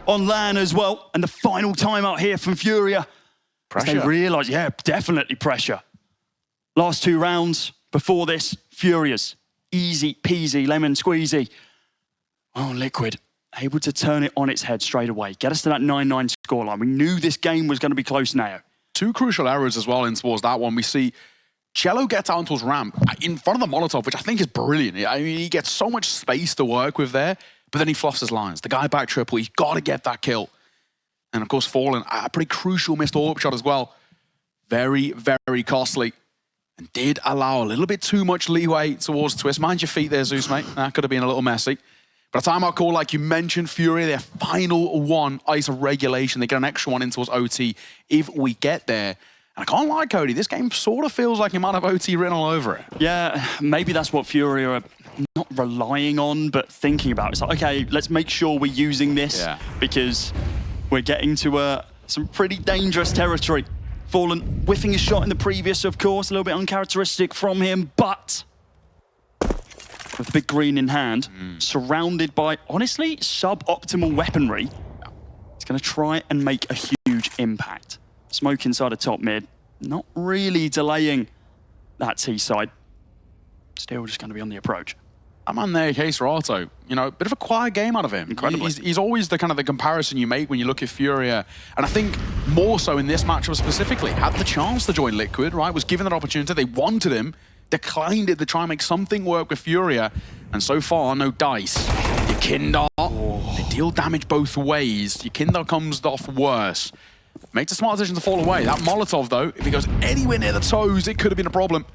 on LAN as well. And the final timeout here from Furia. Pressure. They realise, yeah, definitely pressure. Last 2 rounds before this, Furia's easy peasy, lemon squeezy. Oh, Liquid, able to turn it on its head straight away. Get us to that 9-9 scoreline. We knew this game was going to be close now. 2 crucial errors as well in towards that one. We see chelo gets out towards ramp in front of the Molotov, which I think is brilliant. I mean, he gets so much space to work with there, but then he fluffs his lines. The guy back triple, he's got to get that kill. And of course, Fallen, a pretty crucial missed AWP shot as well. Very, very costly. And did allow a little bit too much leeway towards Twist. Mind your feet there, Zeus, mate. That could have been a little messy. But a timeout call, like you mentioned, Furia, their final one, ice of regulation. They get an extra one in towards OT if we get there. And I can't lie, Cody, this game sort of feels like it might have OT written all over it. Yeah, maybe that's what Furia are not relying on, but thinking about. It's like, okay, let's make sure we're using this because we're getting to some pretty dangerous territory. Fallen whiffing his shot in the previous, of course, a little bit uncharacteristic from him, but with the big green in hand, surrounded by, honestly, suboptimal weaponry, it's going to try and make a huge impact. Smoke inside a top mid, not really delaying that T side. Still just going to be on the approach. I'm on there, KSCERATO. You know, a bit of a quiet game out of him. Incredibly. He's always the kind of the comparison you make when you look at Furia. And I think more so in this matchup specifically, had the chance to join Liquid, right? Was given that opportunity. They wanted him, declined it to try and make something work with Furia. And so far, no dice. Yekindar, they deal damage both ways. Yekindar comes off worse. Makes a smart decision to fall away. That Molotov, though, if it goes anywhere near the toes, it could have been a problem.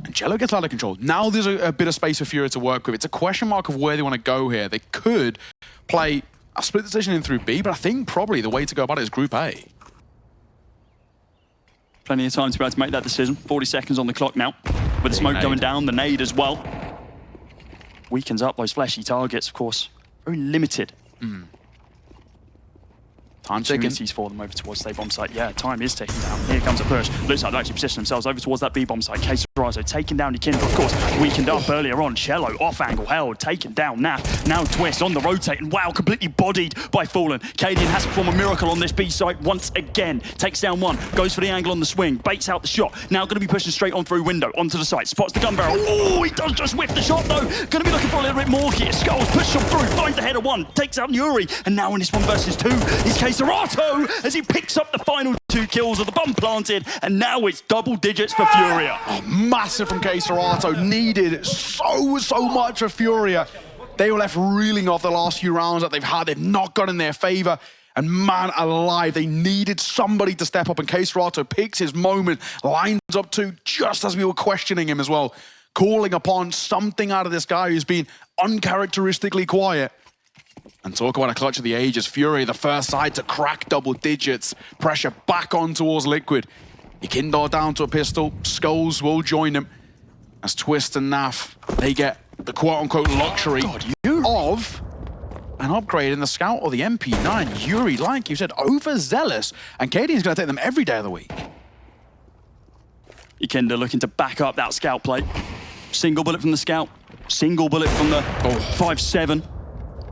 And chelo gets out of control. Now there's a bit of space for Furia to work with. It's a question mark of where they want to go here. They could play a split decision in through B, but I think probably the way to go about it is Group A. Plenty of time to be able to make that decision. 40 seconds on the clock now. With the smoke going down, the nade as well. Weakens up those fleshy targets, of course. Very limited. Time ticking. Opportunities for them over towards the bomb site. Yeah, time is ticking down. Here comes a push. Looks like they actually position themselves over towards that B bomb site. KSCERATO taking down Yekindar, of course. Weakened up earlier on. chelo off angle held, taken down. Naf now Twist on the rotate, and wow, completely bodied by Fallen. cadiaN has to perform a miracle on this B site once again. Takes down one, goes for the angle on the swing, baits out the shot. Now going to be pushing straight on through window onto the site. Spots the gun barrel. Oh, he does just whiff the shot though. Going to be looking for a little bit more here. Skulls push him through, finds the header one, takes out Nuri, and now in this 1 versus 2 is KSCERATO as he picks up the final 2 kills of the bomb planted, and now it's double digits for Furia. Oh, massive from KSCERATO. Needed so much for Furia. They were left reeling off the last few rounds that they've had. They've not got in their favor. And man alive, they needed somebody to step up, and KSCERATO picks his moment, lines up to just as we were questioning him as well, calling upon something out of this guy who's been uncharacteristically quiet. And talk about a clutch of the ages. Furia, the first side to crack double digits. Pressure back on towards Liquid. Yekindar down to a pistol. Skulls will join him. As Twist and Naf, they get the quote-unquote luxury of an upgrade in the Scout or the MP9. Yuri, like you said, overzealous. And cadiaN's going to take them every day of the week. Yekindar looking to back up that Scout plate. Single bullet from the Scout. Single bullet from the 5-7.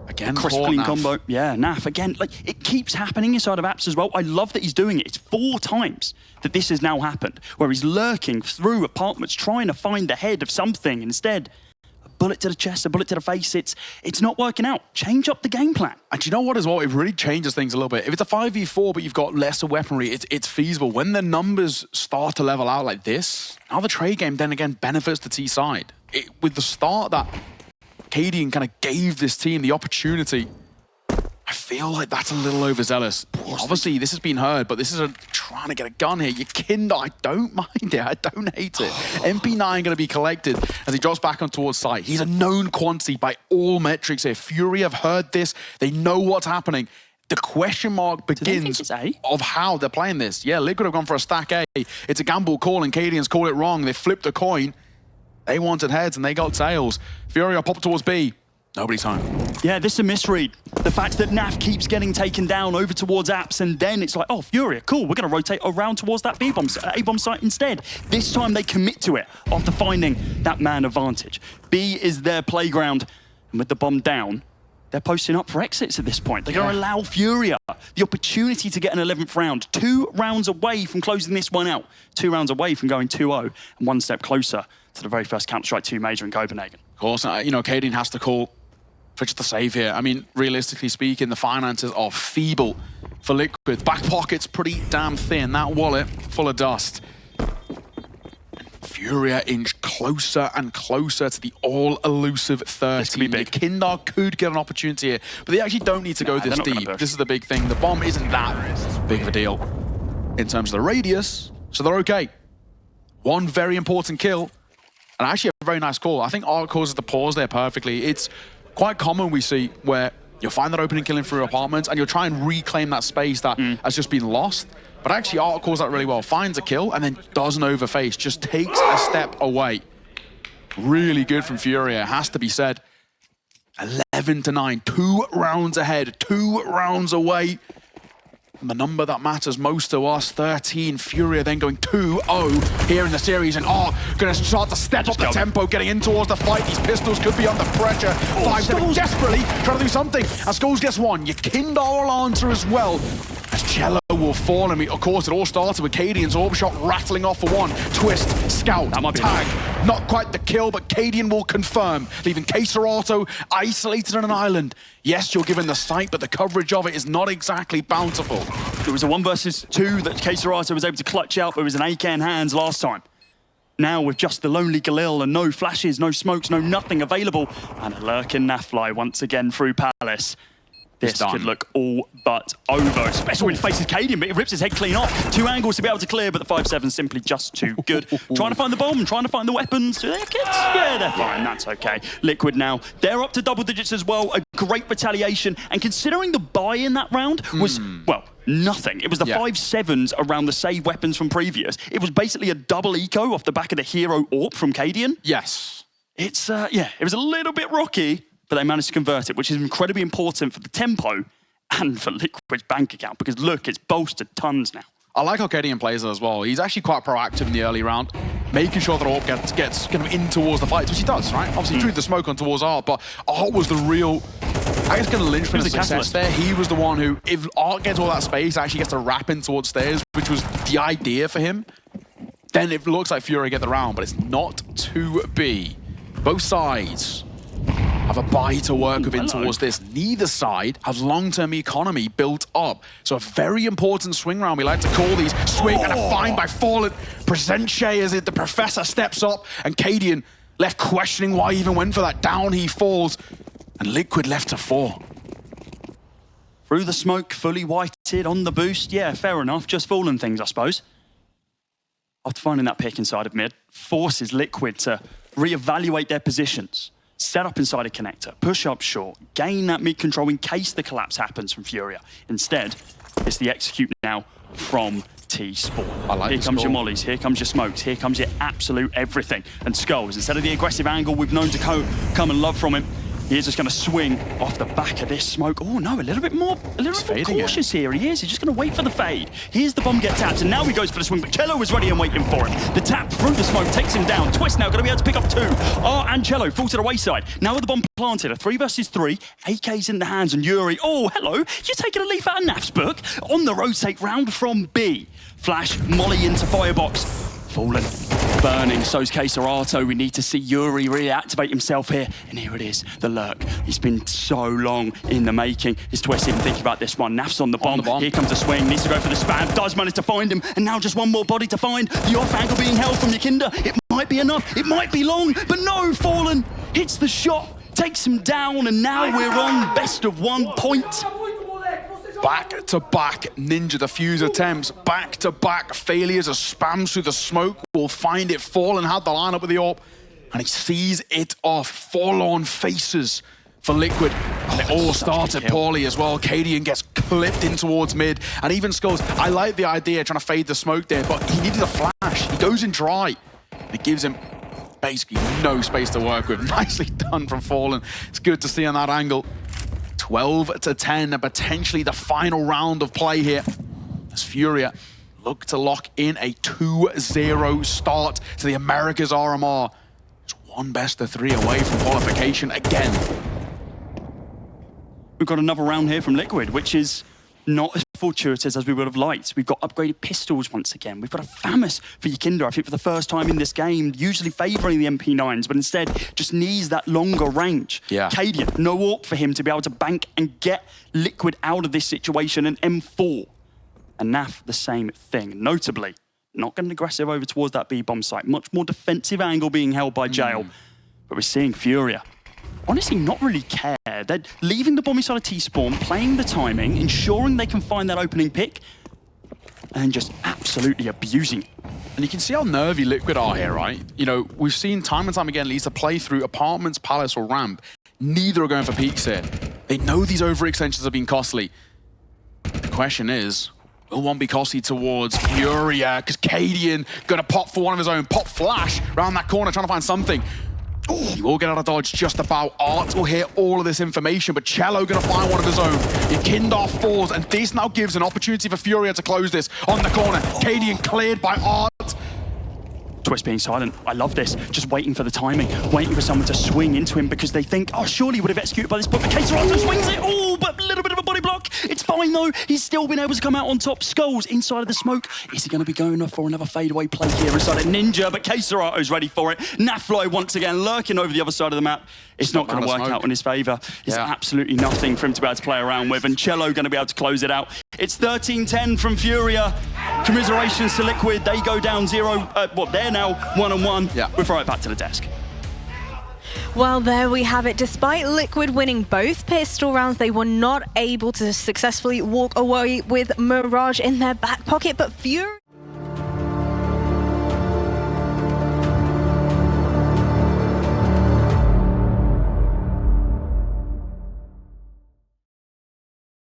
Again, crisp clean combo. Yeah, Naf again. Like, it keeps happening inside of apps as well. I love that he's doing it. It's 4 times that this has now happened, where he's lurking through apartments, trying to find the head of something. Instead, a bullet to the chest, a bullet to the face. It's not working out. Change up the game plan. And do you know what as well? It really changes things a little bit. If it's a 5v4, but you've got lesser weaponry, it's feasible. When the numbers start to level out like this, now the trade game then again benefits the T side. With the start that cadiaN kind of gave this team the opportunity, I feel like that's a little overzealous. Obviously, this has been heard, but this is trying to get a gun here. Yekindar, I don't mind it. I don't hate it. MP9 going to be collected as he drops back on towards site. He's a known quantity by all metrics here. Furia have heard this. They know what's happening. the question mark begins it's A? of how they're playing this. Yeah, Liquid have gone for a stack A. It's a gamble call, and cadiaN's called it wrong. They flipped a coin. They wanted heads, and they got tails. FURIA popped towards B. Nobody's home. Yeah, this is a misread. The fact that Naf keeps getting taken down over towards apps, and then it's like, oh, FURIA, cool, we're going to rotate around towards that A-bomb site instead. This time they commit to it after finding that man advantage. B is their playground, and with the bomb down, they're posting up for exits at this point. They're going to allow FURIA the opportunity to get an 11th round. 2 rounds away from closing this one out. 2 rounds away from going 2-0, and 1 step closer to the very first Counter-Strike 2 major in Copenhagen. Of course, you know, cadiaN has to call for just the save here. I mean, realistically speaking, the finances are feeble for Liquid. Back pocket's pretty damn thin. That wallet full of dust. FURIA inch closer and closer to the all-elusive 30. This could be big. Kindar could get an opportunity here, but they actually don't need to go this deep. This is the big thing. The bomb isn't that big of a deal in terms of the radius, so they're okay. 1 very important kill, and actually a very nice call. I think Art causes the pause there perfectly. It's quite common we see where you'll find that opening killing through apartments and you'll try and reclaim that space that has just been lost. But actually Art calls that really well. Finds a kill and then doesn't overface. Just takes a step away. Really good from FURIA, it has to be said. 11-9, 2 rounds ahead, 2 rounds away. And the number that matters most to us, 13. FURIA then going 2-0 here in the series, and going to start to step up the tempo, getting in towards the fight. These pistols could be under pressure. 5-7 desperately trying to do something. As Skulls gets 1, your Kindar will answer as well. As chelo will fall, and of course it all started with cadiaN's orb shot rattling off for 1. Twist, scout, tag. Not quite the kill, but cadiaN will confirm, leaving KSCERATO isolated on an island. Yes, you're given the sight, but the coverage of it is not exactly bountiful. It was a 1 versus 2 that KSCERATO was able to clutch out, but it was an AK in hands last time. Now with just the lonely Galil and no flashes, no smokes, no nothing available, and a lurking Nafly once again through Palace. This could look all but over, especially when he faces cadiaN, but it rips his head clean off. 2 angles to be able to clear, but the 5-7 simply just too good. Trying to find the bomb, trying to find the weapons. Do they have kits? Yeah, they're fine, that's okay. Liquid now, they're up to double digits as well. A great retaliation, and considering the buy in that round was, well, nothing. It was the 5-7s around the save weapons from previous. It was basically a double eco off the back of the hero AWP from cadiaN. Yes. It's, yeah, it was a little bit rocky, but they managed to convert it, which is incredibly important for the tempo and for Liquid's bank account, because look, it's bolstered tons now. I like how cadiaN plays it as well. He's actually quite proactive in the early round, making sure that AWP gets kind of in towards the fight, which he does, right? Obviously, he drew the smoke on towards Art, but Art was the real, I guess, kind of linchpin of success there. He was the one who, if Art gets all that space, actually gets to wrap in towards stairs, which was the idea for him. Then it looks like FURIA get the round, but it's not to be. Both sides have a buy to work with in towards this. Neither side has long-term economy built up. So a very important swing round. We like to call these swing and a find by Fallen. Present Shay as the professor steps up, and cadiaN left questioning why he even went for that. Down he falls, and Liquid left to 4. Through the smoke, fully whited on the boost. Yeah, fair enough. Just fallen things, I suppose. After finding that pick inside of mid, forces Liquid to reevaluate their positions. Set up inside a connector, push up short, gain that mid control in case the collapse happens from FURIA. Instead, it's the execute now from T-Sport. Here comes your mollies, here comes your smokes, here comes your absolute everything. And Skulls, instead of the aggressive angle we've known to come and love from him, he's just going to swing off the back of this smoke. Oh no, a little bit more cautious here. He is. He's just going to wait for the fade. Here's the bomb get tapped, and now he goes for the swing, but chelo is ready and waiting for him. The tap through the smoke takes him down. Twist now going to be able to pick up 2. And chelo fall to the wayside. Now with the bomb planted, a 3 versus 3. AK's in the hands, and Yuri, oh, hello. You're taking a leaf out of Naf's book. On the rotate round from B. Flash, molly into firebox. Fallen, burning, so's KSCERATO. We need to see Yuri reactivate himself here. And here it is, the lurk. He's been so long in the making. Is Twist even thinking about this one? Naf's on the bomb. Here comes the swing, needs to go for the spam. Does manage to find him, and now just one more body to find. The off angle being held from Yakinda. It might be enough, it might be long, but no, Fallen hits the shot, takes him down, and now we're on best of 1 point. Back-to-back Ninja defuse attempts, back-to-back failures as spams through the smoke. Will find it. Fallen had the lineup with the AWP, and he sees it off. Forlorn faces for Liquid. And it all started poorly as well. cadiaN gets clipped in towards mid, and even Skulls, I like the idea trying to fade the smoke there, but he needed a flash. He goes in dry. It gives him basically no space to work with. Nicely done from Fallen. It's good to see on that angle. 12-10, and potentially the final round of play here, as FURIA look to lock in a 2-0 start to the Americas RMR. It's one best of 3 away from qualification again. We've got another round here from Liquid, which is not as fortuitous as we would have liked. We've got upgraded pistols once again. We've got a FAMAS for Yakinder, I think for the first time in this game, usually favouring the MP9s, but instead just needs that longer range. Yeah. cadiaN, no AWP for him to be able to bank and get Liquid out of this situation, and M4. And NAF, the same thing. Notably, not getting aggressive over towards that B-bomb site. Much more defensive angle being held by Jail. But we're seeing FURIA honestly not really care. They're leaving the bomb inside of T-spawn, playing the timing, ensuring they can find that opening pick, and just absolutely abusing it. And you can see how nervy Liquid are here, right? You know, we've seen time and time again, Lisa play through Apartments, Palace, or Ramp. Neither are going for peaks here. They know these overextensions have been costly. The question is, will one be costly towards FURIA? Because cadiaN gonna pop for one of his own. Pop flash around that corner, trying to find something. He will get out of dodge just about. Art will hear all of this information, but chelo gonna find one of his own. Yakinder falls, and this now gives an opportunity for FURIA to close this on the corner. cadiaN cleared by Art. Twist being silent. I love this. Just waiting for the timing, waiting for someone to swing into him because they think, oh, surely he would have executed by this point. But KSCERATO swings it. Oh, but a little bit of a body block. It's fine though. He's still been able to come out on top. Skulls inside of the smoke. Is he going to be going for another fadeaway play here inside of Ninja? But KSCERATO's ready for it. Naflo once again lurking over the other side of the map. It's not going to work out in his favour. There's absolutely nothing for him to be able to play around with, and chelo going to be able to close it out. It's 13-10 from FURIA. Commiserations to Liquid. They go down 0. They're now 1-on-1. Yeah. We'll throw it back to the desk. Well, there we have it. Despite Liquid winning both pistol rounds, they were not able to successfully walk away with Mirage in their back pocket, but FURIA